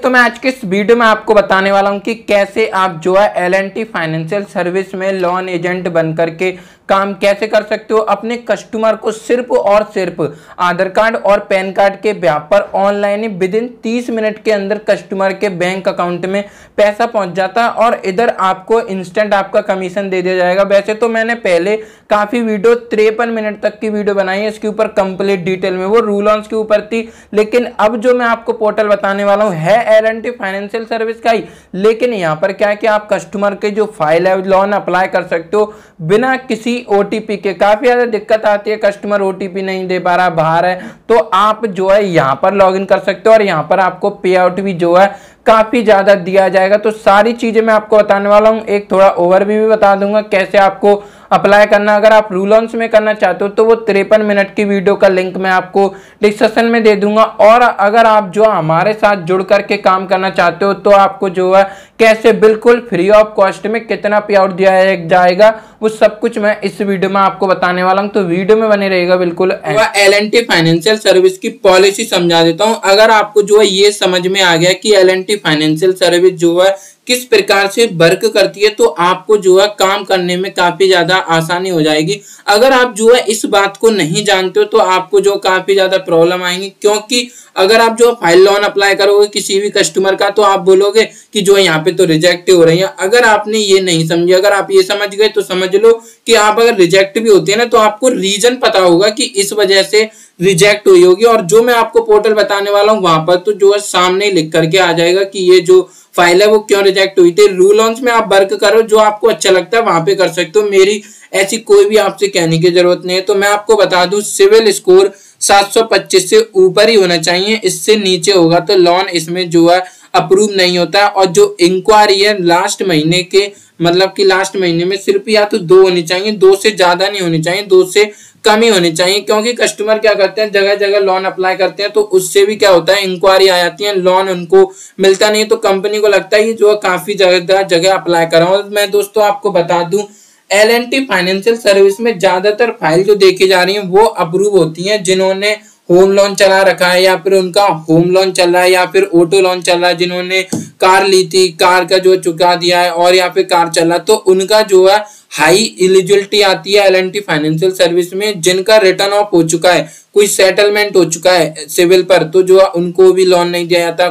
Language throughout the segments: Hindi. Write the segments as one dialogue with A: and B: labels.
A: तो मैं आज के इस वीडियो में आपको बताने वाला हूं कि कैसे आप जो है L&T फाइनेंशियल सर्विस में लोन एजेंट बन करके काम कैसे कर सकते हो। अपने कस्टमर को सिर्फ और सिर्फ आधार कार्ड और पैन कार्ड के ब्याह पर ऑनलाइन ही विदिन 30 मिनट के अंदर कस्टमर के बैंक अकाउंट में पैसा पहुंच जाता है और इधर आपको इंस्टेंट आपका कमीशन दे दिया जाएगा। वैसे तो मैंने पहले काफी वीडियो 53 मिनट तक की वीडियो बनाई है इसके ऊपर कंप्लीट डिटेल में, वो रूल ऑन्स के ऊपर थी। लेकिन अब जो मैं आपको पोर्टल बताने वाला हूं है L&T फाइनेंशियल सर्विस का ही, लेकिन यहाँ पर क्या है कि आप कस्टमर के जो फाइल है लोन अप्लाई कर सकते हो बिना किसी OTP के। काफी ज्यादा दिक्कत आती है, कस्टमर OTP नहीं दे पा रहा, बाहर है, तो आप जो है यहाँ पर लॉगिन कर सकते हो और यहाँ पर आपको पे आउट भी जो है काफी ज्यादा दिया जाएगा। तो सारी चीजें मैं आपको बताने वाला हूँ, एक थोड़ा ओवरव्यू भी बता दूंगा कैसे आपको अप्लाई करना। अगर आप रूल ऑन्स में करना चाहते हो तो वो 53 मिनट की वीडियो का लिंक मैं आपको डिस्क्रिप्शन में दे दूंगा। और अगर आप जो हमारे साथ जुड़ करके काम करना चाहते हो तो आपको जो है कैसे बिल्कुल फ्री ऑफ कॉस्ट में कितना पे आउट दिया जाएगा वो सब कुछ मैं इस वीडियो में आपको बताने वाला हूं, तो वीडियो में बने रहेगा बिल्कुल। L&T फाइनेंशियल सर्विस की पॉलिसी समझा देता हूं। अगर आपको जो है ये समझ में आ गया कि L&T फाइनेंशियल सर्विस जो है किस प्रकार से वर्क करती है तो आपको जो है काम करने में काफी ज्यादा आसानी हो जाएगी। अगर आप जो है इस बात को नहीं जानते हो तो आपको जो काफी ज्यादा प्रॉब्लम आएंगी, क्योंकि अगर आप जो फाइल लोन अप्लाई करोगे किसी भी कस्टमर का तो आप बोलोगे कि जो यहाँ पे तो रिजेक्ट हो रही है। अगर आपने ये नहीं समझे, अगर आप ये समझ गए तो समझ लो कि आप अगर रिजेक्ट भी होते हैं ना तो आपको रीजन पता होगा कि इस वजह से रिजेक्ट हुई होगी। और जो मैं आपको पोर्टल बताने वाला हूँ वहां पर तो जो है सामने लिख करके आ जाएगा कि ये जो फाइल है वो क्यों रिजेक्ट हुई थी। रूल ऑन्स में आप वर्क करो, जो आपको अच्छा लगता है वहां पे कर सकते हो, मेरी ऐसी कोई भी आपसे कहने की जरूरत नहीं है। तो मैं आपको बता दूं सिविल स्कोर 725 से ऊपर ही होना चाहिए, इससे नीचे होगा तो लोन इसमें जो है अप्रूव नहीं होता। और जो इंक्वायरी है लास्ट महीने के मतलब कि लास्ट महीने में सिर्फ या तो 2 होनी चाहिए, 2 से ज्यादा नहीं होनी चाहिए, 2 से कम ही होनी चाहिए। क्योंकि कस्टमर क्या करते हैं जगह जगह लोन अप्लाई करते हैं तो उससे भी क्या होता है इंक्वायरी आ जाती है, लोन उनको मिलता नहीं तो कंपनी को लगता है ये जो काफी जगह जगह अप्लाई कर रहा हूँ। मैं दोस्तों आपको बता दूं L&T फाइनेंशियल सर्विस में ज्यादातर फाइल जो देखी जा रही है वो अप्रूव होती है जिन्होंने होम लोन चला रखा है या फिर उनका होम लोन चल रहा है या फिर ऑटो लोन चल रहा है, जिन्होंने कार ली थी कार का जो चुका दिया है और या फिर कार चला तो उनका जो है हाई एलिजिबिलिटी आती है L&T फाइनेंशियल सर्विस में। जिनका रिटर्न ऑफ हो चुका है, कोई सेटलमेंट हो चुका है सिविल पर तो जो है उनको भी लोन नहीं दिया जाता।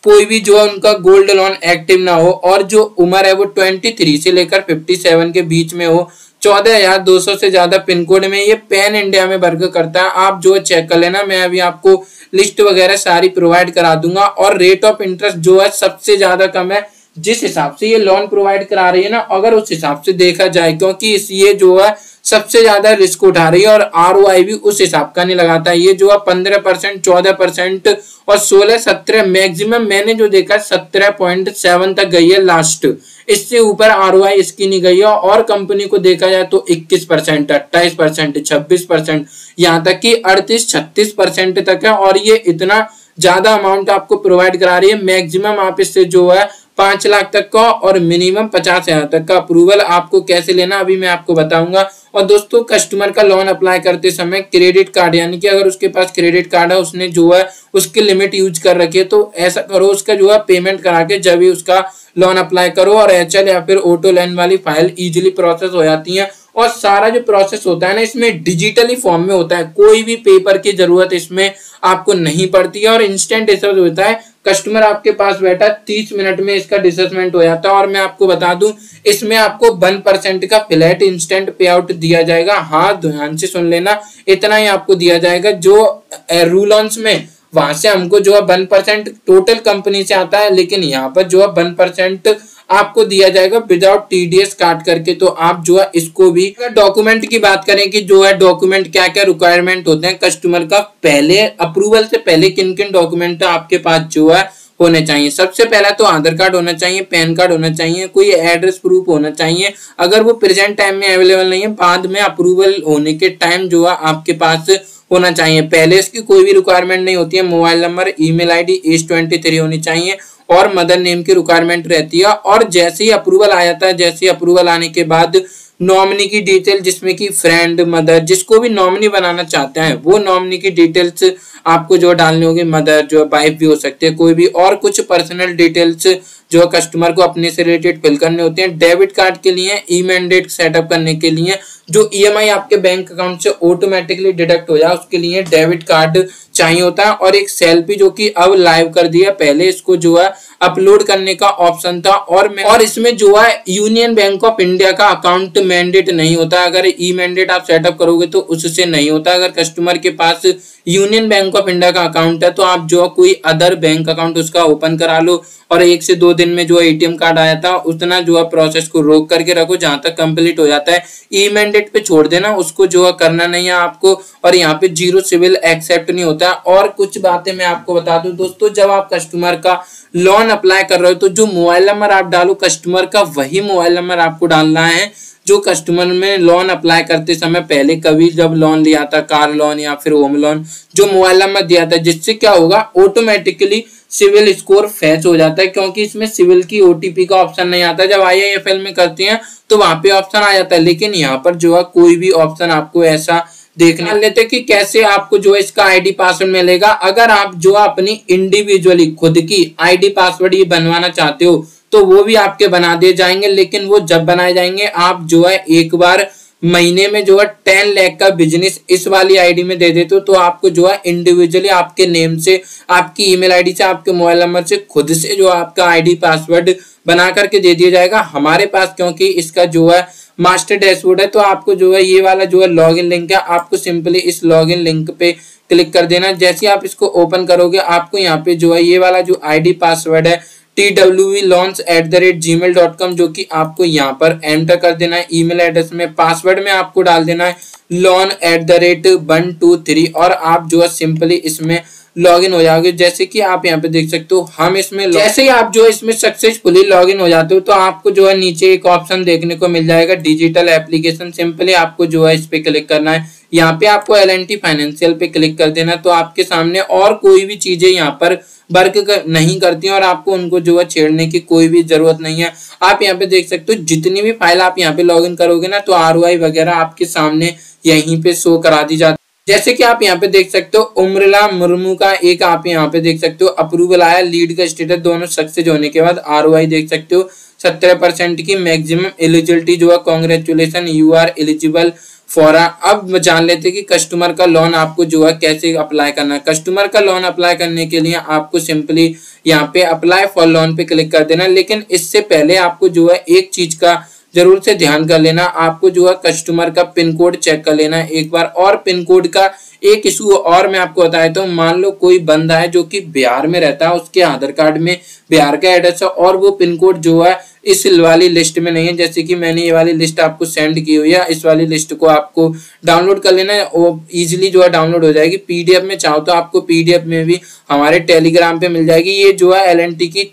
A: कोई भी जो है उनका गोल्ड लोन एक्टिव ना हो और जो उम्र है वो 23 से लेकर 57 के बीच में हो, 14,200 से ज्यादा पिन कोड में, ये पैन इंडिया में वर्क करता है। आप जो चेक कर लेना, मैं अभी आपको लिस्ट वगैरह सारी प्रोवाइड करा दूंगा। और रेट ऑफ इंटरेस्ट जो है सबसे ज्यादा कम है, जिस हिसाब से ये लोन प्रोवाइड करा रही है ना अगर उस हिसाब से देखा जाए, क्योंकि ये जो है सबसे ज्यादा रिस्क उठा रही है और ROI भी उस हिसाब का नहीं लगाता है। ये जो है 15%, 14% और 16-17 मैक्सिमम मैंने जो देखा 17.7 तक गई है लास्ट, इससे ऊपर ROI इसकी नहीं गई है। और कंपनी को देखा जाए तो 21%, 28%, 26%, यहाँ तक कि 38-36% तक है। और ये इतना ज्यादा अमाउंट आपको प्रोवाइड करा रही है। मैक्सिमम आप इससे जो है 5 लाख तक का और मिनिमम 50,000 तक का अप्रूवल आपको कैसे लेना अभी मैं आपको बताऊंगा। और दोस्तों कस्टमर का लोन अप्लाई करते समय क्रेडिट कार्ड, यानी कि अगर उसके पास क्रेडिट कार्ड है उसने जो है उसकी लिमिट यूज कर रखी है तो ऐसा करो उसका जो है पेमेंट करा के जब भी उसका लोन अप्लाई करो। और HL या फिर ऑटो लोन वाली फाइल इजीली प्रोसेस हो जाती है। और सारा जो प्रोसेस होता है ना इसमें डिजिटली फॉर्म में होता है, कोई भी पेपर की जरूरत इसमें आपको नहीं पड़ती है और इंस्टेंट डिस्बर्स होता है। कस्टमर आपके पास बैठा 30 मिनट में इसका डिसबर्समेंट हो जाता है। और मैं आपको बता दूं इसमें आपको 1% का फ्लैट इंस्टेंट पे आउट दिया जाएगा। हाँ ध्यान से सुन लेना, इतना ही आपको दिया जाएगा। जो रूल ऑन्स में वहां से हमको जो है 1% टोटल कंपनी से आता है, लेकिन यहाँ पर जो है 1% आपको दिया जाएगा विदाउट TDS काट करके। तो आप जो है इसको भी, डॉक्यूमेंट की बात करें कि जो है डॉक्यूमेंट क्या क्या रिक्वायरमेंट होते हैं कस्टमर का, पहले अप्रूवल से पहले किन किन डॉक्यूमेंट आपके पास जो है होने चाहिए। सबसे पहला तो आधार कार्ड होना चाहिए, पैन कार्ड होना चाहिए, कोई एड्रेस प्रूफ होना चाहिए। अगर वो प्रेजेंट टाइम में अवेलेबल नहीं है बाद में अप्रूवल होने के टाइम जो है आपके पास होना चाहिए। पहले इसकी कोई भी रिक्वायरमेंट नहीं होती है। Mobile number, email ID as 23 होनी चाहिए और मदर नेम की रिक्वायरमेंट रहती है। और जैसे ही अप्रूवल आ जाता है, जैसे ही अप्रूवल आने के बाद नॉमिनी की डिटेल, जिसमें कि फ्रेंड, मदर, जिसको भी नॉमिनी बनाना चाहते हैं वो नॉमिनी की डिटेल्स आपको जो डालनी होगी। मदर जो वाइफ भी हो सकते हैं, कोई भी, और कुछ पर्सनल डिटेल्स जो कस्टमर को अपने से रिलेटेड फिल करने होते हैं। डेबिट कार्ड के लिए ई मैंडेट सेटअप करने के लिए जो ईएमआई आपके बैंक अकाउंट से ऑटोमेटिकली डिडक्ट हो जाए उसके लिए डेबिट कार्ड चाहिए होता है। और एक सेल्फी जो कि अब लाइव कर दिया, पहले इसको जो है अपलोड करने का ऑप्शन था। और इसमें जो है यूनियन बैंक ऑफ इंडिया का अकाउंट मैंडेट नहीं होता। अगर ई मैंडेट आप सेटअप करोगे तो उससे नहीं होता। अगर कस्टमर के पास यूनियन बैंक ऑफ इंडिया का अकाउंट है तो आप जो कोई अदर बैंक अकाउंट उसका ओपन करा लो और 1 से 2 दिन में जो एटीएम कार्ड आया था उतना जो है प्रोसेस को रोक करके रखो, जहां तक कंप्लीट हो जाता है ई मैंडेट पे छोड़ देना, उसको जो है करना नहीं है आपको। और यहाँ पे जीरो सिविल एक्सेप्ट नहीं होता। और कुछ बातें मैं आपको बता दूं दोस्तों, जब आप कस्टमर का लोन अप्लाई कर रहे हो तो जो मोबाइल नंबर आप डालो कस्टमर का, वही मोबाइल नंबर आपको डालना है जो कस्टमर में लोन अप्लाई करते समय पहले कभी जब लोन लिया था, कार लोन या फिर होम लोन, जो मोबाइल नंबर दिया था। जिससे क्या होगा, ऑटोमेटिकली सिविल स्कोर फैच हो जाता है, क्योंकि इसमें सिविल की ओटीपी का ऑप्शन नहीं आता। जब आईआईएफएल में करते हैं तो वहां पे ऑप्शन आ जाता है, लेकिन यहाँ पर जो है कोई भी ऑप्शन आपको ऐसा देखने लेते कि कैसे आपको जो है इसका आईडी पासवर्ड मिलेगा। अगर आप जो अपनी इंडिविजुअली खुद की आईडी पासवर्ड ये बनवाना चाहते हो तो वो भी आपके बना दिए जाएंगे, लेकिन वो जब बनाए जाएंगे आप जो है एक बार महीने में जो है 10 लाख का बिजनेस इस वाली आईडी में दे देते हो तो आपको जो है इंडिविजुअली आपके नेम से, आपकी ईमेल आईडी से, आपके मोबाइल नंबर से खुद से जो आपका आईडी पासवर्ड बना करके दे दिया जाएगा। हमारे पास क्योंकि इसका जो है मास्टर डैशबोर्ड है तो आपको जो है ये वाला जो है लॉगिन लिंक है, आपको सिंपली इस लॉगिन लिंक पे क्लिक कर देना। जैसे आप इसको ओपन करोगे आपको यहाँ पे जो है ये वाला जो आईडी पासवर्ड है twvloans@gmail.com जो कि आपको यहाँ पर एंटर कर देना है। ईमेल एड्रेस में पासवर्ड में आपको डाल देना है loan@123 और आप जो है सिंपली इसमें लॉगिन हो जाओगे। जैसे कि आप यहाँ पे देख सकते हो हम इसमें जैसे ही आप जो इसमें सक्सेसफुली लॉगिन हो जाते हो तो आपको जो है नीचे एक ऑप्शन देखने को मिल जाएगा डिजिटल एप्लीकेशन। सिंपली आपको जो है इस पे क्लिक करना है। यहाँ पे आपको L&T फाइनेंशियल पे क्लिक कर देना तो आपके सामने और कोई भी चीजें यहाँ पर वर्क नहीं करती और आपको उनको जो है छेड़ने की कोई भी जरूरत नहीं है। आप यहाँ पे देख सकते हो जितनी भी फाइल आप यहाँ पे लॉगिन करोगे ना तो ROI वगैरह आपके सामने यहीं पे शो करा दी जाती है। जैसे कि आप यहाँ पे देख सकते हो उम्रला मुर्मू का एक आप यहाँ पे देख सकते हो अप्रूवल आया, लीड का स्टेटस दोनों सक्सेस होने के बाद ROI देख सकते हो 17% की मैक्सिमम एलिजिबिलिटी जो है, congratulation you are eligible for. अब जान लेते कि कस्टमर का लोन आपको जो है कैसे अप्लाई करना है। कस्टमर का लोन अप्लाई करने के लिए आपको सिंपली यहाँ पे अप्लाई फॉर लोन पे क्लिक कर देना, लेकिन इससे पहले आपको जो है एक चीज का जरूर से ध्यान कर लेना, आपको जो है कस्टमर का पिन कोड चेक कर लेना एक बार। और पिन कोड का एक इशू और मैं आपको बताया तो मान लो कोई बंदा है जो कि बिहार में रहता है, उसके आधार कार्ड में बिहार का एड्रेस है और वो पिन कोड जो है इस वाली लिस्ट में नहीं है। जैसे कि मैंने ये वाली लिस्ट आपको सेंड की हुई है, इस वाली लिस्ट को आपको डाउनलोड कर लेना है, वो इजीली जो है डाउनलोड हो जाएगी। पीडीएफ में चाहो तो आपको पीडीएफ में भी हमारे टेलीग्राम पे मिल जाएगी। ये जो है L&T की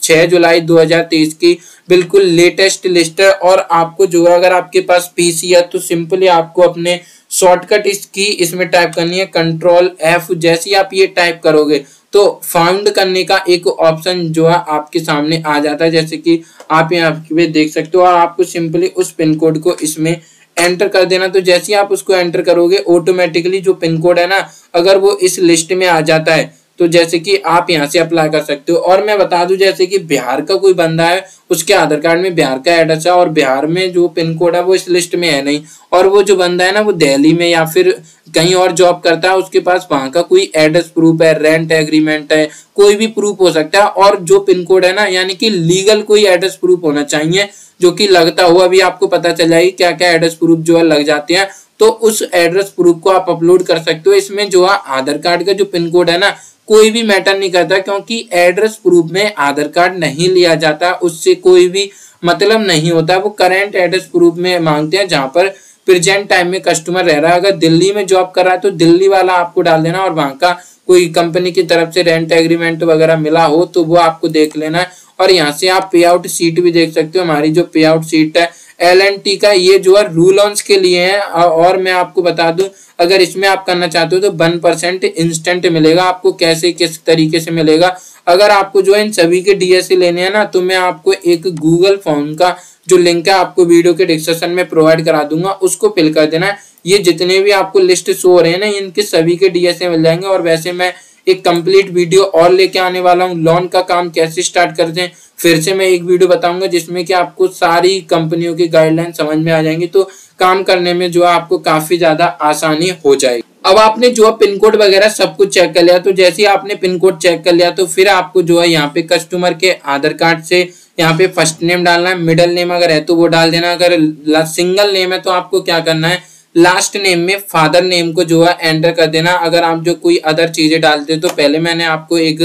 A: 6 जुलाई 2023 की बिल्कुल लेटेस्ट लिस्ट है। और आपको जो है अगर आपके पास पीसी है तो सिंपली आपको अपने शॉर्टकट इसकी इसमें टाइप करनी है Ctrl+F। जैसे ही आप ये टाइप करोगे तो फाउंड करने का एक ऑप्शन जो है आपके सामने आ जाता है, जैसे कि आप यहाँ पे देख सकते हो। और आपको सिंपली उस पिन कोड को इसमें एंटर कर देना। तो जैसे ही आप उसको एंटर करोगे ऑटोमेटिकली जो पिन कोड है ना, अगर वो इस लिस्ट में आ जाता है तो जैसे कि आप यहाँ से अप्लाई कर सकते हो। और मैं बता दूं जैसे कि बिहार का कोई बंदा है, उसके आधार कार्ड में बिहार का एड्रेस है और बिहार में जो पिन कोड है वो इस लिस्ट में है नहीं, और वो जो बंदा है ना वो दिल्ली में या फिर कहीं और जॉब करता है, उसके पास वहां का कोई एड्रेस प्रूफ है, रेंट एग्रीमेंट है, कोई भी प्रूफ हो सकता है। और जो पिन कोड है ना यानी कि लीगल कोई एड्रेस प्रूफ होना चाहिए जो कि लगता हो। अभी आपको पता चल जाएगी क्या क्या एड्रेस प्रूफ जो है लग जाते हैं, तो उस एड्रेस प्रूफ को आप अपलोड कर सकते हो। इसमें जो है आधार कार्ड का जो पिन कोड है ना कोई भी मैटर नहीं करता, क्योंकि एड्रेस प्रूफ में आधार कार्ड नहीं लिया जाता, उससे कोई भी मतलब नहीं होता। वो करेंट एड्रेस प्रूफ में मांगते हैं जहां पर प्रेजेंट टाइम में कस्टमर रह रहा है। अगर दिल्ली में जॉब कर रहा है तो दिल्ली वाला आपको डाल देना, और वहां का कोई कंपनी की तरफ से रेंट एग्रीमेंट वगैरह मिला हो तो वो आपको देख लेना है। और यहाँ से आप पे आउट सीट भी देख सकते हो। हमारी जो पे आउट सीट है L&T का ये जो है रूल ऑन्स के लिए है। और मैं आपको बता दूं अगर इसमें आप करना चाहते हो तो 1% इंस्टेंट मिलेगा आपको। कैसे किस तरीके से मिलेगा, अगर आपको जो है इन सभी के DSC लेने हैं ना तो मैं आपको एक गूगल फॉर्म का जो लिंक है आपको वीडियो के डिस्क्रिप्शन में प्रोवाइड करा दूंगा, उसको फिल कर देना है। ये जितने भी आपको लिस्ट शो हो रहे हैं ना, इनके सभी के डीएसए मिल जाएंगे। और वैसे मैं एक कंप्लीट वीडियो और लेके आने वाला हूँ, लोन का काम कैसे स्टार्ट करते हैं। फिर से मैं एक वीडियो बताऊंगा जिसमें कि आपको सारी कंपनियों की गाइडलाइन समझ में आ जाएंगी, तो काम करने में जो है आपको काफी ज्यादा आसानी हो जाएगी। अब आपने जो है पिन कोड वगैरह सब कुछ चेक कर लिया, तो जैसे ही आपने पिन कोड चेक कर लिया तो फिर आपको जो है यहाँ पे कस्टमर के आधार कार्ड से यहाँ पे फर्स्ट नेम डालना है, मिडिल नेम अगर है तो वो डाल देना, अगर सिंगल नेम है तो आपको क्या करना है, लास्ट नेम में फादर नेम को जो है एंटर कर देना। अगर आप जो कोई अदर चीजें डालते तो पहले मैंने आपको एक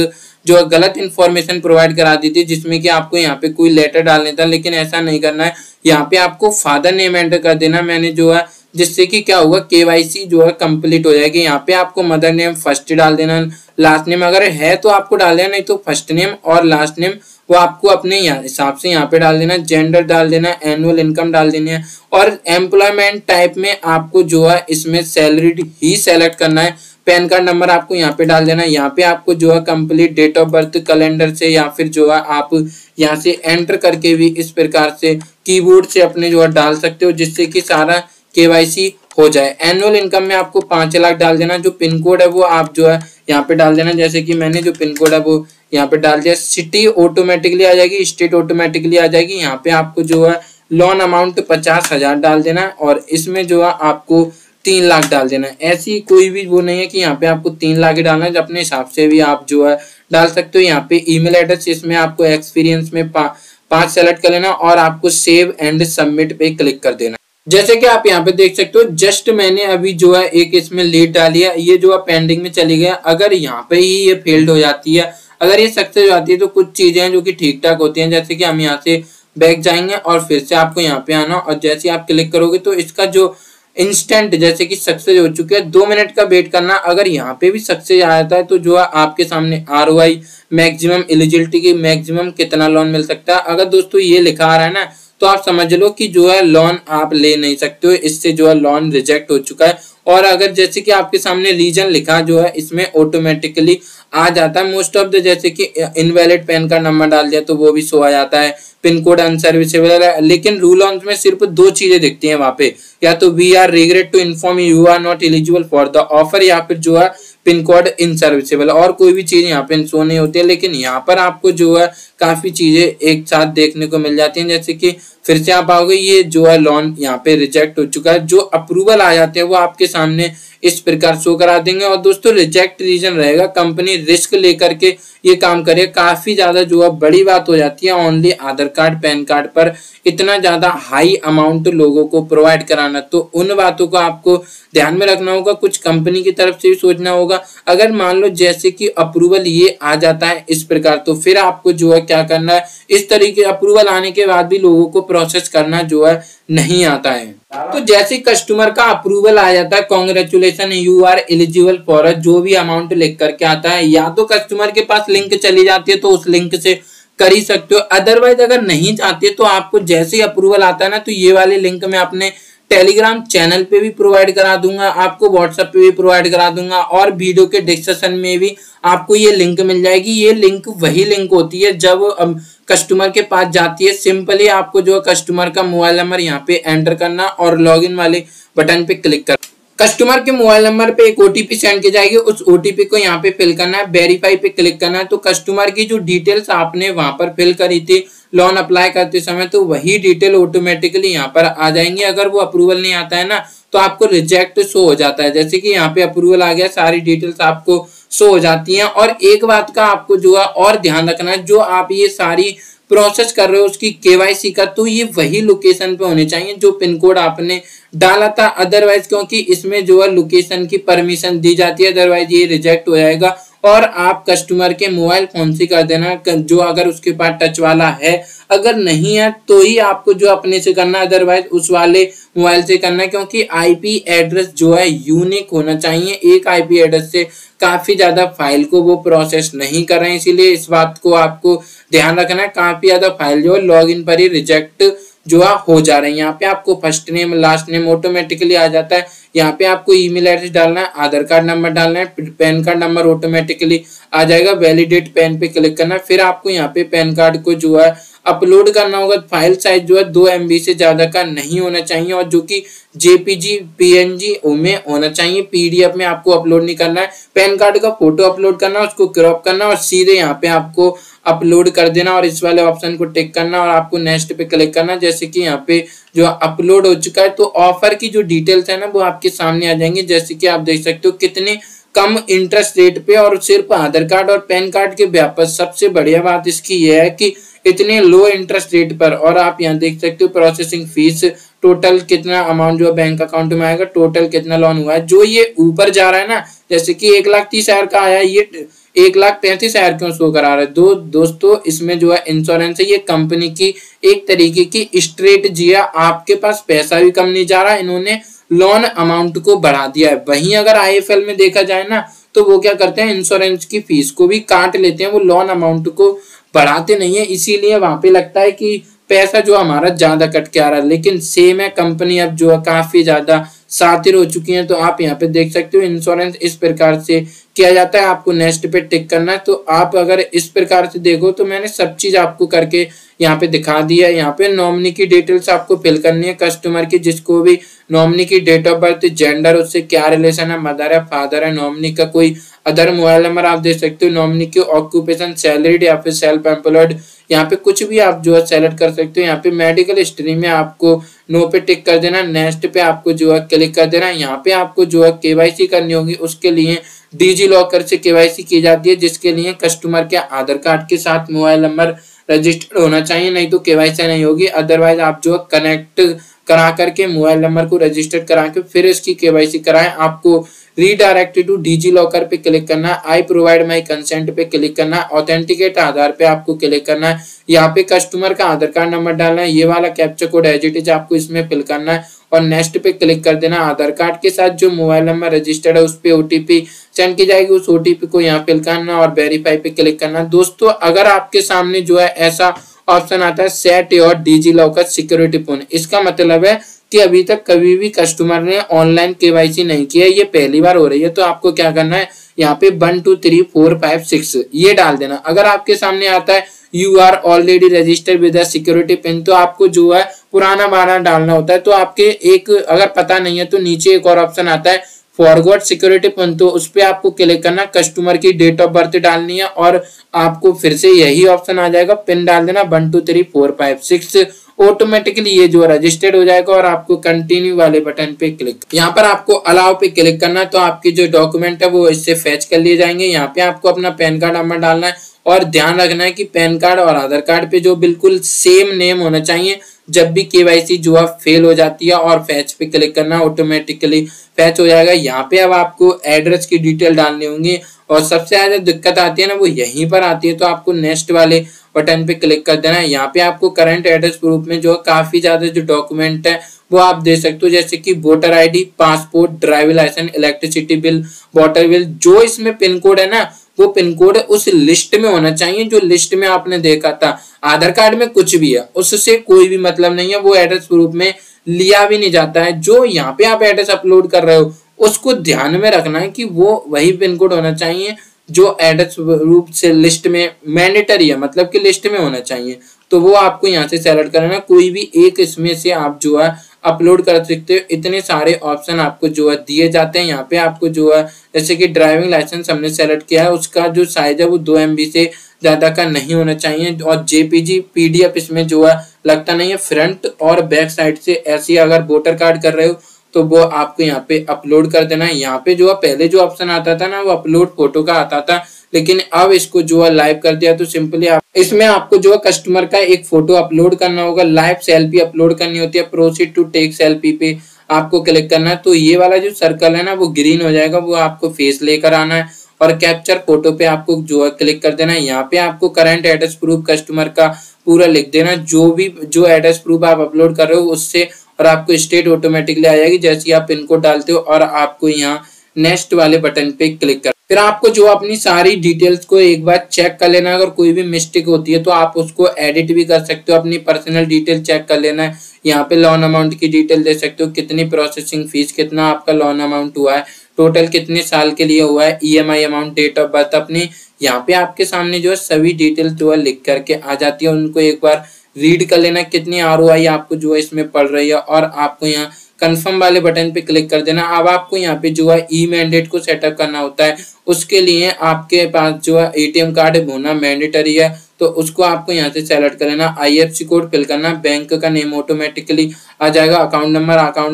A: जो गलत इन्फॉर्मेशन प्रोवाइड करा दी थी जिसमें कि आपको यहाँ पे कोई लेटर डालने था, लेकिन ऐसा नहीं करना है। यहाँ पे आपको फादर नेम एंटर कर देना मैंने जो है, जिससे कि क्या होगा, केवाईसी जो है कंप्लीट हो जाएगी। यहाँ पे आपको मदर नेम फर्स्ट डाल देना, लास्ट नेम अगर है तो आपको डाल देना, नहीं तो फर्स्ट नेम और लास्ट नेम वो आपको अपने हिसाब से यहाँ पे डाल देना। जेंडर डाल देना, एनुअल इनकम डाल देनी है, और एम्प्लॉयमेंट टाइप में आपको जो है इसमें सैलरीड ही सेलेक्ट करना है। पैन कार्ड नंबर आपको यहाँ पे डाल देना। यहाँ पे आपको जो है complete date of birth calendar से या फिर जो है आप यहाँ से एंटर करके भी इस प्रकार से कीबोर्ड से अपने जो है डाल सकते हो, जिससे कि सारा केवाईसी हो जाए। एनुअल इनकम में आपको 5 लाख डाल देना। जो पिन कोड है वो आप जो है यहाँ पे डाल देना, जैसे कि मैंने जो पिन कोड है वो यहाँ पे डाल दिया। सिटी ऑटोमेटिकली आ जाएगी, स्टेट ऑटोमेटिकली आ जाएगी। यहाँ पे आपको जो है लोन अमाउंट 50,000 डाल देना, और इसमें जो है आपको 3 लाख डाल देना। ऐसी कोई भी वो नहीं है कि यहाँ पे आपको 3 लाख ही डालना है, अपने हिसाब से भी आप जो है डाल सकते हो। यहाँ पे ईमेल एड्रेस, इसमें आपको एक्सपीरियंस में 5 सेलेक्ट कर लेना, और आपको सेव एंड सबमिट पे क्लिक कर देना। जैसे कि आप यहाँ पे देख सकते हो, जस्ट मैंने अभी जो है एक इसमें लीड डाली है, ये जो है पेंडिंग में चली गया। अगर यहाँ पे ही ये फेल्ड हो जाती है, अगर ये सक्सेस हो जाती है तो कुछ चीजें हैं जो कि ठीक ठाक होती हैं। जैसे कि हम यहाँ से बैक जाएंगे और फिर से आपको यहाँ पे आना, और जैसे आप क्लिक करोगे तो इसका जो इंस्टेंट जैसे कि सक्सेस हो चुके हैं, 2 मिनट का वेट करना। अगर यहाँ पे भी सक्सेस आ जाता है तो जो है आपके सामने ROI मैक्सिमम एलिजिबिलिटी की मैक्सिमम कितना लोन मिल सकता है। अगर दोस्तों ये लिखा आ रहा है ना, तो आप समझ लो कि जो है लोन आप ले नहीं सकते हो, इससे जो है लोन रिजेक्ट हो चुका है। और अगर जैसे कि आपके सामने रीजन लिखा जो है इसमें ऑटोमेटिकली आ जाता है मोस्ट ऑफ द, जैसे कि इनवैलिड पैन कार्ड नंबर डाल दिया तो वो भी शो आ जाता है, पिन कोड अनसर्विसेबल है। लेकिन रूल ऑन में सिर्फ 2 चीजें दिखती हैं वहां पे, या तो we are regret to inform you are not eligible for the offer, या फिर जो है पिन कोड इनसर्विसेबल, और कोई भी चीज यहाँ पे शो नहीं होती है। लेकिन यहाँ पर आपको जो है काफी चीजें एक साथ देखने को मिल जाती हैं। जैसे कि फिर से आप आओगे, ये जो है लोन यहाँ पे रिजेक्ट हो चुका है। जो अप्रूवल आ जाते हैं वो आपके सामने इस प्रकार शो करा देंगे। और दोस्तों रिजेक्ट रीजन रहेगा, कंपनी रिस्क लेकर के ये काम करे, काफी ज्यादा जो है बड़ी बात हो जाती है। ओनली आधार कार्ड पैन कार्ड पर इतना ज्यादा हाई अमाउंट लोगों को प्रोवाइड कराना, तो उन बातों को आपको ध्यान में रखना होगा। कुछ कंपनी की तरफ से भी सोचना होगा। अगर मान लो जैसे कि अप्रूवल ये आ जाता है इस प्रकार, तो फिर आपको जो है क्या करना है, इस तरीके अप्रूवल आने के बाद भी लोगों को प्रोसेस करना जो है नहीं आता है। तो जैसे कस्टमर का अप्रूवल आ जाता है, congratulation you are eligible for, जो भी अमाउंट लिख करके आता है, या तो कस्टमर के पास लिंक चली जाती है तो उस लिंक से कर ही सकते हो। अदरवाइज अगर नहीं चाहते तो आपको जैसे ही अप्रूवल आता है ना, तो ये वाले लिंक मैं अपने टेलीग्राम चैनल पे भी प्रोवाइड करा दूंगा, आपको व्हाट्सएप पे भी प्रोवाइड करा दूंगा, और वीडियो के डिस्क्रिप्शन में भी आपको ये लिंक मिल जाएगी। ये लिंक वही लिंक होती है जब कस्टमर के पास जाती है। सिंपली आपको जो कस्टमर का मोबाइल नंबर यहाँ पे एंटर करना और लॉगिन वाले बटन पे क्लिक करना। कस्टमर के मोबाइल नंबर पे एक OTP सेंड की जाएगी, उस OTP को यहाँ पे फिल करना है, वेरीफाई पे क्लिक करना है। तो कस्टमर की जो डिटेल्स आपने वहां पर फिल करी थी लोन अप्लाई करते समय, तो वही डिटेल ऑटोमेटिकली यहाँ पर आ जाएंगे। अगर वो अप्रूवल नहीं आता है ना, तो आपको रिजेक्ट शो हो जाता है। जैसे कि यहाँ पे अप्रूवल आ गया, सारी डिटेल्स आपको शो हो जाती हैं। और एक बात का आपको जो है और ध्यान रखना है, जो आप ये सारी प्रोसेस कर रहे हो उसकी KYC का, तो ये वही लोकेशन पे होने चाहिए जो पिन कोड आपने डाला था। अदरवाइज क्योंकि इसमें जो है लोकेशन की परमिशन दी जाती है, अदरवाइज ये रिजेक्ट हो जाएगा। और आप कस्टमर के मोबाइल फोन से कर देना, जो अगर उसके पास टच वाला है, अगर नहीं है तो ही आपको जो अपने से करना, अदरवाइज उस वाले मोबाइल से करना है। क्योंकि IP एड्रेस जो है यूनिक होना चाहिए, एक IP एड्रेस से काफी ज्यादा फाइल को वो प्रोसेस नहीं कर रहे हैं, इसीलिए इस बात को आपको ध्यान रखना है। काफी ज्यादा फाइल जो है लॉगिन पर ही रिजेक्ट जो है हो जा रहे हैं। यहाँ पे आपको first name last name automatically आ जाता है। यहाँ पे आपको ईमेल एड्रेस डालना है, आधार कार्ड नंबर डालना है, पैन कार्ड नंबर ऑटोमेटिकली आ जाएगा। वैलिडेट पैन पे क्लिक करना है, फिर आपको यहाँ पे पैन कार्ड को जो है अपलोड करना होगा। फाइल साइज जो है 2 MB से ज्यादा का नहीं होना चाहिए और जो कि JPG PNG में होना चाहिए, PDF में आपको अपलोड नहीं करना है। पैन कार्ड का फोटो अपलोड करना, उसको क्रॉप करना और सीधे यहाँ पे आपको अपलोड कर देना और इस वाले ऑप्शन को टिक करना और आपको नेक्स्ट पे क्लिक करना। जैसे कि यहाँ पे जो अपलोड हो चुका है तो ऑफर की जो डिटेल्स है ना वो आपके सामने आ जाएंगे। जैसे कि आप देख सकते हो कितने कम इंटरेस्ट रेट पे और सिर्फ आधार कार्ड और पैन कार्ड के व्यापक। सबसे बढ़िया बात इसकी यह है कि इतने लो इंटरेस्ट रेट पर, और आप यहाँ देख सकते हो प्रोसेसिंग फीस, टोटल कितना अमाउंट जो बैंक अकाउंट में आएगा, टोटल कितना लोन हुआ है। जो ये ऊपर जा रहा है ना, जैसे कि 1,30,000 का आया, ये 1,35,000 क्यों शो करा रहा है। दोस्तों इसमें जो है इंश्योरेंस है, ये कंपनी की एक तरीके की स्ट्रेटजी है। आपके पास पैसा भी कम नहीं जा रहा, इन्होंने लोन अमाउंट को बढ़ा दिया है। वहीं अगर IFL में देखा जाए ना तो वो क्या करते हैं, इंश्योरेंस की फीस को भी काट लेते हैं, वो लोन अमाउंट को बढ़ाते नहीं है। इसीलिए वहां पे लगता है कि पैसा जो हमारा ज्यादा कट के आ रहा है, लेकिन सेम है, कंपनी अब जो है काफी ज्यादा शातिर हो चुकी है। तो आप यहाँ पे देख सकते हो इंश्योरेंस इस प्रकार से किया जाता है। आपको नेक्स्ट पे टिक करना है। तो आप अगर इस प्रकार से देखो तो मैंने सब चीज आपको करके यहाँ पे दिखा दिया है। यहाँ पे नॉमिनी की डिटेल्स आपको फिल करनी है, कस्टमर की, जिसको भी नॉमिनी की डेट ऑफ बर्थ, जेंडर, उससे क्या रिलेशन है, मदर है, फादर है, नॉमिनी का कोई अदर मोबाइल नंबर आप दे सकते हो, नॉमिनी की ऑक्यूपेशन सैलरीड या फिर सेल्फ एम्प्लॉयड, यहाँ पे कुछ भी आप जो है सेलेक्ट कर सकते हो। यहाँ पे मेडिकल हिस्ट्री में आपको नो पे टिक कर देना, नेक्स्ट पे आपको जो है क्लिक कर देना। यहाँ पे आपको जो है KYC करनी होगी, उसके लिए डिजी लॉकर से KYC की जाती है, जिसके लिए कस्टमर के आधार कार्ड के साथ मोबाइल नंबर रजिस्टर्ड होना चाहिए, नहीं तो KYC नहीं होगी। अदरवाइज आप जो कनेक्ट करा करके मोबाइल नंबर को रजिस्टर्ड करा के फिर इसकी KYC कराएं। आपको रीडायरेक्ट टू डिजी लॉकर पे क्लिक करना है, आई प्रोवाइड माई कंसेंट पे क्लिक करना है, ऑथेंटिकेट आधार पे आपको क्लिक करना है। यहाँ पे कस्टमर का आधार कार्ड नंबर डालना है, ये वाला captcha code as it is आपको इसमें फिल करना है और नेक्स्ट पे क्लिक कर देना। आधार कार्ड के साथ जो मोबाइल नंबर रजिस्टर्ड है उस पे OTP सेंड की जाएगी, उस OTP को यहाँ फिल करना और वेरीफाई पे क्लिक करना। दोस्तों अगर आपके सामने जो है ऐसा ऑप्शन आता है set your DigiLocker security pin, इसका मतलब है कि अभी तक कभी भी कस्टमर ने ऑनलाइन KYC नहीं किया, ये पहली बार हो रही है। तो आपको क्या करना है, यहाँ पे 1 2 3 4 5 6 ये डाल देना। अगर आपके सामने आता है you are already registered with security pin, तो आपको जो है पुराना वाला डालना होता है। तो आपके एक अगर पता नहीं है तो नीचे एक और ऑप्शन आता है फॉरगॉट सिक्योरिटी पिन, तो उस पर आपको क्लिक करना, कस्टमर की डेट ऑफ बर्थ डालनी है और आपको फिर से यही ऑप्शन आ जाएगा, पिन डाल देना 1 2 3 4 5 6, ऑटोमेटिकली ये जो रजिस्टर्ड हो जाएगा और आपको कंटिन्यू वाले बटन पे क्लिक, यहाँ पर आपको अलाउ पे क्लिक करना है। तो आपके जो डॉक्यूमेंट है वो इससे फैच कर लिए जाएंगे। यहाँ पे आपको अपना पैन कार्ड नंबर डालना है और ध्यान रखना है कि पैन कार्ड और आधार कार्ड पे जो बिल्कुल सेम नेम होना चाहिए। जब भी KYC जो है फेल हो जाती है और फैच पे क्लिक करना, ऑटोमेटिकली फैच हो जाएगा। यहाँ पे अब आपको एड्रेस की डिटेल डालनी होंगी और सबसे ज्यादा दिक्कत आती है ना वो यहीं पर आती है। तो आपको नेक्स्ट वाले बटन पे क्लिक कर देना है। यहाँ पे आपको करंट एड्रेस प्रूफ में जो काफी ज्यादा जो डॉक्यूमेंट है वो आप दे सकते हो, जैसे कि voter ID, passport, driving licence, electricity bill, water bill. जो इसमें पिन कोड है ना वो पिन कोड उस लिस्ट में होना चाहिए जो लिस्ट में आपने देखा था। आधार कार्ड में कुछ भी है उससे कोई भी मतलब नहीं है, वो एड्रेस प्रूफ में लिया भी नहीं जाता है। जो यहाँ पे आप एड्रेस अपलोड कर रहे हो उसको ध्यान में रखना है कि वो वही पिन कोड होना चाहिए जो एड्रेस रूप से लिस्ट में मैंडेटरी है, मतलब कि लिस्ट में होना चाहिए। तो वो आपको यहाँ से सेलेक्ट करना, कोई भी एक इसमें से आप जो है अपलोड कर सकते हो। इतने सारे ऑप्शन आपको जो है दिए जाते हैं। यहाँ पे आपको जो है जैसे कि ड्राइविंग लाइसेंस हमने सेलेक्ट किया है, उसका जो साइज है वो 2 MB से ज्यादा का नहीं होना चाहिए और JPG PDF इसमें जो है लगता नहीं है। फ्रंट और बैक साइड से ऐसी अगर वोटर कार्ड कर रहे हो तो वो आपको यहाँ पे अपलोड कर देना है। यहाँ पे जो है पहले जो ऑप्शन आता था ना वो अपलोड फोटो का आता था, लेकिन अब इसको जो है लाइव कर दिया। तो सिंपली आप इसमें आपको जो है कस्टमर का एक फोटो अपलोड करना होगा, लाइव सेल्फी अपलोड करनी होती है। प्रोसीड टू टेक सेल्फी पे आपको क्लिक करना है। तो ये वाला जो सर्कल है ना वो ग्रीन हो जाएगा, वो आपको फेस लेकर आना है और कैप्चर फोटो पे आपको जो है क्लिक कर देना है। यहाँ पे आपको करंट एड्रेस प्रूफ कस्टमर का पूरा लिख देना, जो एड्रेस प्रूफ आप अपलोड कर रहे हो उससे, और आपको स्टेट ऑटोमेटिकली आ जाएगी जैसे आप पिन कोड डालते हो। और आपको यहाँ नेक्स्ट वाले बटन पे क्लिक कर, फिर आपको जो अपनी सारी डिटेल्स को एक बार चेक कर लेना। अगर कोई भी मिस्टेक होती है तो आप उसको एडिट भी कर सकते हो, अपनी पर्सनल डिटेल चेक कर लेना है। यहाँ पे लोन अमाउंट की डिटेल दे सकते हो, कितनी प्रोसेसिंग फीस, कितना आपका लोन अमाउंट हुआ है, टोटल कितने साल के लिए हुआ है, EMI amount, date of birth अपनी। यहाँ पे आपके सामने जो है सभी डिटेल्स जो है लिख करके आ जाती है, उनको एक बार रीड कर लेना कितनी ROI आपको जो है इसमें पड़ रही है, और आपको यहाँ कंफर्म वाले बटन पे क्लिक कर देना। अब आपको यहाँ पे जो है ई मैंडेट को सेटअप करना होता है, उसके लिए आपके पास जो है ATM कार्ड होना मैंडेटरी है, तो उसको आपको यहाँ से सेलेक्ट कर लेना। IFSC कोड फिल करना, बैंक का नेम ऑटोमेटिकली आ जाएगा, अकाउंट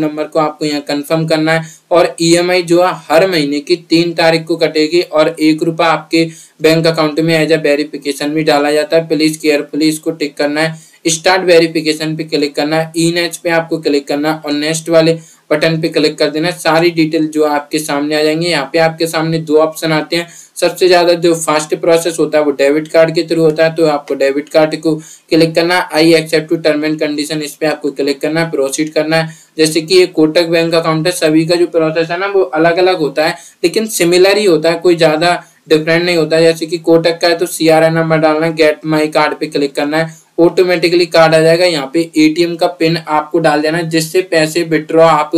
A: नंबर को आपको यहाँ कंफर्म करना है, और EMI जो है हर महीने की 3 तारीख को कटेगी, और 1 रुपया आपके बैंक अकाउंट में एज अ वेरिफिकेशन भी डाला जाता है। प्लीज केयरफुली इसको टिक करना है। स्टार्ट वेरिफिकेशन पे क्लिक करना है, ई-नेच पे आपको क्लिक करना है, और नेक्स्ट वाले बटन पे क्लिक कर देना। सारी डिटेल जो आपके सामने आ जाएंगे। यहाँ पे आपके सामने 2 ऑप्शन आते हैं। सबसे ज्यादा जो फास्ट प्रोसेस होता है वो डेबिट कार्ड के थ्रू होता है, तो आपको डेबिट कार्ड को क्लिक करना है। I accept to term and condition, इस पे आपको क्लिक करना है, प्रोसीड करना है। जैसे कि ये कोटक बैंक अकाउंट है, सभी का जो प्रोसेस है ना वो अलग अलग होता है, लेकिन सिमिलर ही होता है, कोई ज्यादा डिफरेंट नहीं होता है। जैसे कि कोटक का है तो CRN नंबर डालना है, गेट माई कार्ड पे क्लिक करना है, ऑटोमेटिकली कार्ड आ जाएगा। यहाँ पे ATM का पिन आपको डाल देना है, जिससे पैसे विड्रॉ आप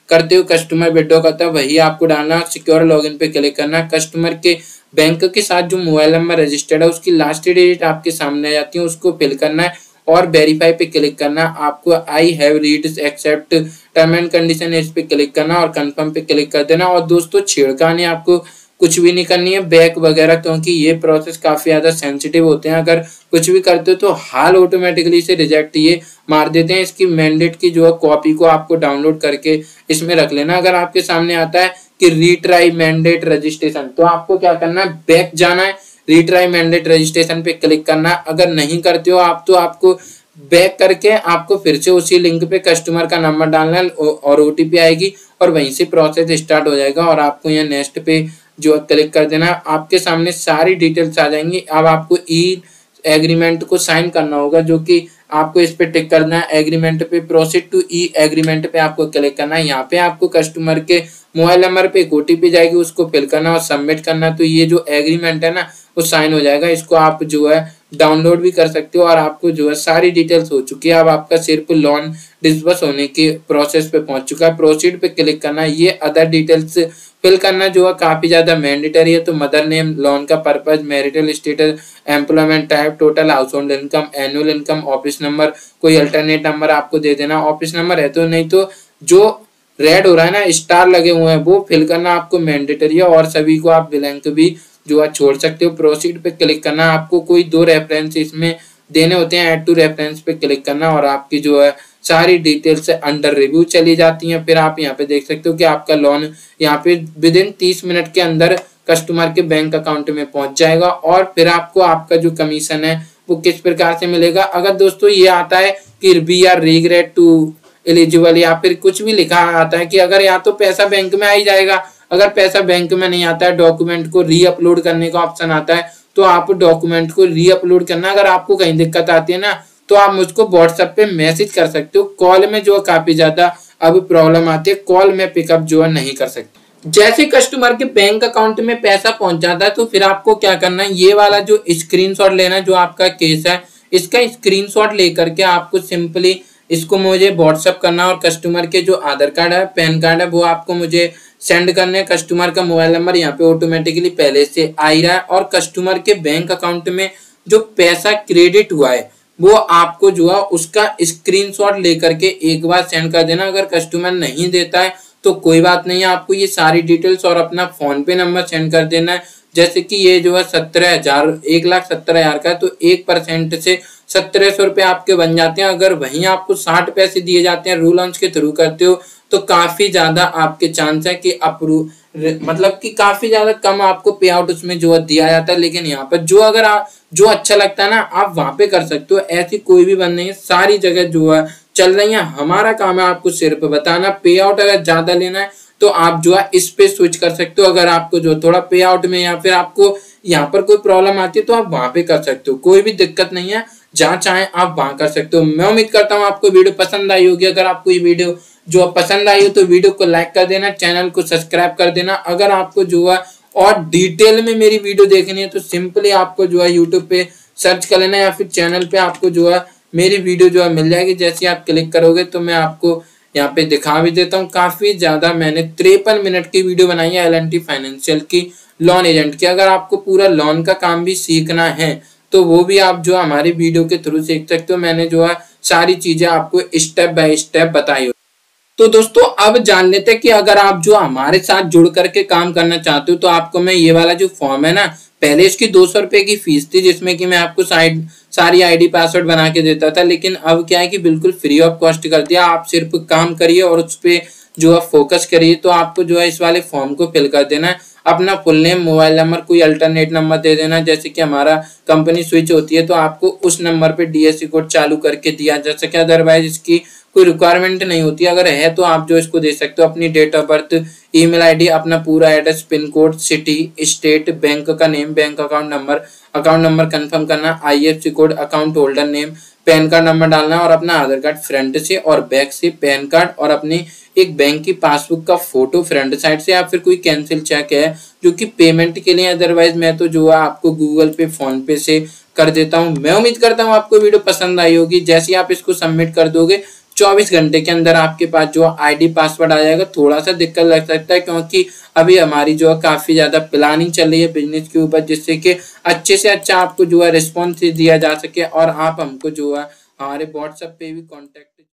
A: करते हो, कस्टमर विड्रॉ करता है वही आपको डालना। सिक्योर लॉगिन पे क्लिक करना है। कस्टमर के बैंक के साथ जो मोबाइल नंबर रजिस्टर्ड है उसकी लास्ट डिजिट आपके सामने आ जाती है, उसको फिल करना है, और वेरीफाई पे क्लिक करना। आपको I have read accept term and condition, इस पे क्लिक करना और कंफर्म पे क्लिक कर देना। और दोस्तों छेड़खानी आपको कुछ भी नहीं करनी है, बैक वगैरह, क्योंकि ये प्रोसेस काफी ज्यादा सेंसिटिव होते हैं। अगर कुछ भी करते हो तो हाल ऑटोमेटिकली से रिजेक्ट ये मार देते हैं। इसकी मैंडेट की जो है कॉपी को आपको डाउनलोड करके इसमें रख लेना। अगर आपके सामने आता है कि रीट्राई मैंडेट रजिस्ट्रेशन, तो आपको क्या करना है, बैक जाना है, रीट्राई मैंडेट रजिस्ट्रेशन पे क्लिक करना है। अगर नहीं करते हो आप तो आपको बैक करके आपको फिर से उसी लिंक पे कस्टमर का नंबर डालना है, और OTP आएगी, और वहीं से प्रोसेस स्टार्ट हो जाएगा। और आपको यहाँ नेक्स्ट पे जो क्लिक कर देना, आपके सामने सारी डिटेल्स आ जाएंगी। अब आपको ई एग्रीमेंट को साइन करना होगा, जो कि आपको इस पे टिक करना है। एग्रीमेंट पे प्रोसीड टू ई एग्रीमेंट पे आपको क्लिक करना है। यहाँ पे आपको कस्टमर के मोबाइल नंबर पे OTP जाएगी, उसको फिल करना और सबमिट करना। तो ये जो एग्रीमेंट है ना वो साइन हो जाएगा। इसको आप जो है डाउनलोड भी कर सकते हो, और आपको जो है सारी डिटेल्स हो चुकी है। अब आपका सिर्फ लोन डिस्बर्स होने के प्रोसेस पे पहुंच चुका है। प्रोसीड पे क्लिक करना है। ये अदर डिटेल्स फिल करना जो है काफी ज्यादा मैंडेटरी है। तो मदर नेम, लोन का purpose, marital status, employment type, total house hold income, annual income, office number, कोई अल्टरनेट नंबर आपको दे देना। ऑफिस नंबर है तो, नहीं तो जो रेड हो रहा है ना, स्टार लगे हुए हैं, वो फिल करना आपको मैंडेटरी है, और सभी को आप ब्लैंक भी जो है छोड़ सकते हो। प्रोसीड पे क्लिक करना। आपको कोई 2 रेफरेंस इसमें देने होते हैं, ऐड टू रेफरेंस पे क्लिक करना, और आपकी जो है सारी डिटेल्स अंडर रिव्यू चली जाती हैं। फिर आप यहाँ पे देख सकते हो कि आपका लोन यहाँ पे विदिन 30 मिनट के अंदर कस्टमर के बैंक अकाउंट में पहुंच जाएगा। और फिर आपको आपका जो कमीशन है वो किस प्रकार से मिलेगा। अगर दोस्तों ये आता है कि we are regret to eligible, या फिर कुछ भी लिखा आता है कि अगर या तो पैसा बैंक में आ ही जाएगा, अगर पैसा बैंक में नहीं आता है, डॉक्यूमेंट को री अपलोड करने का ऑप्शन आता है, तो आप डॉक्यूमेंट को री अपलोड करना। अगर आपको कहीं दिक्कत आती है ना, तो आप मुझको व्हाट्सएप पे मैसेज कर सकते हो। कॉल में जो काफी ज्यादा अब प्रॉब्लम आती है, कॉल में पिकअप जो है नहीं कर सकते। जैसे कस्टमर के बैंक अकाउंट में पैसा पहुंच जाता है, तो फिर आपको क्या करना है, ये वाला जो स्क्रीनशॉट लेना है, जो आपका केस है इसका स्क्रीनशॉट लेकर के आपको सिंपली इसको मुझे व्हाट्सएप करना, और कस्टमर के जो आधार कार्ड है, पैन कार्ड है, वो आपको मुझे सेंड करने। कस्टमर का मोबाइल नंबर यहाँ पे ऑटोमेटिकली पहले से आ ही रहा है, और कस्टमर के बैंक अकाउंट में जो पैसा क्रेडिट हुआ है वो आपको जो है उसका स्क्रीनशॉट लेकर के एक बार सेंड कर देना। अगर कस्टमर नहीं देता है तो कोई बात नहीं है, आपको ये सारी डिटेल्स और अपना फोन पे नंबर सेंड कर देना है। जैसे कि ये जो है 17,000 1,70,000 का है, तो 1% से 1,700 रुपये आपके बन जाते हैं। अगर वहीं आपको 60 पैसे दिए जाते हैं, रूल लॉन्च के थ्रू करते हो, तो काफी ज्यादा आपके चांस है कि अप्रूव, मतलब कि काफी ज्यादा कम आपको पे आउट उसमें जो है दिया जाता है। लेकिन यहाँ पर जो अगर आप जो अच्छा लगता है ना, आप वहां पे कर सकते हो। ऐसी कोई भी बंद नहीं है, सारी जगह जो है चल रही है। हमारा काम है आपको सिर्फ बताना। पे आउट अगर ज्यादा लेना है तो आप जो है इस पे स्विच कर सकते हो। अगर आपको जो थोड़ा पे आउट में या फिर आपको यहाँ पर कोई प्रॉब्लम आती है तो आप वहां पे कर सकते हो, कोई भी दिक्कत नहीं है। जहाँ चाहे आप वहां कर सकते हो। मैं उम्मीद करता हूँ आपको वीडियो पसंद आई होगी। अगर आपको ये वीडियो जो पसंद आई हो तो वीडियो को लाइक कर देना, चैनल को सब्सक्राइब कर देना। अगर आपको जो है और डिटेल में मेरी वीडियो देखनी है तो सिंपली आपको जो है यूट्यूब पे सर्च कर लेना, या फिर चैनल पे आपको जो है मेरी वीडियो जो है मिल जाएगी। जैसे आप क्लिक करोगे तो मैं आपको यहाँ पे दिखा भी देता हूँ। काफी ज्यादा मैंने 53 मिनट की वीडियो बनाई है L&T फाइनेंशियल की लोन एजेंट की। अगर आपको पूरा लोन का काम भी सीखना है तो वो भी आप जो हमारी वीडियो के थ्रू सीख सकते हो। मैंने जो है सारी चीजें आपको स्टेप बाय स्टेप बताई हो। तो दोस्तों अब जान लेते हैं कि अगर आप जो हमारे साथ जुड़ करके काम करना चाहते हो तो आपको मैं ये वाला जो फॉर्म है ना, पहले इसकी 200 रुपए की फीस थी जिसमें कि मैं आपको सारी आईडी पासवर्ड बना के देता था, लेकिन अब क्या है कि बिल्कुल फ्री ऑफ कॉस्ट कर दिया। आप सिर्फ काम करिए और उस पर जो है फोकस करिए। तो आपको जो है इस वाले फॉर्म को फिल कर देना है, अपना फुल नेम, मोबाइल नंबर, कोई अल्टरनेट नंबर दे देना, जैसे कि हमारा कंपनी स्विच होती है तो आपको उस नंबर पे डीएससी कोड चालू करके दिया जा सके। अदरवाइज इसकी कोई रिक्वायरमेंट नहीं होती। अगर है तो आप जो इसको दे सकते हो। अपनी date of birth, email ID, अपना पूरा address, pin code, city, state, bank का name, bank account number confirm करना, IFSC code, account holder name, PAN card number डालना और अपना आधार कार्ड फ्रंट से और बैक से, पैन कार्ड और अपनी एक बैंक की पासबुक का फोटो फ्रंट साइड से, या फिर कोई कैंसिल चेक है जो कि पेमेंट के लिए। अदरवाइज मैं तो जो है आपको गूगल पे, फोन पे से कर देता हूँ। मैं उम्मीद करता हूँ आपको वीडियो पसंद आई होगी। जैसे ही आप इसको सबमिट कर दोगे 24 घंटे के अंदर आपके पास जो आईडी पासवर्ड आ जाएगा। थोड़ा सा दिक्कत लग सकता है क्योंकि अभी हमारी जो है काफी ज्यादा प्लानिंग चल रही है बिजनेस के ऊपर, जिससे कि अच्छे से अच्छा आपको जो है रिस्पॉन्स दिया जा सके और आप हमको जो है हमारे व्हाट्सएप पे भी कॉन्टेक्ट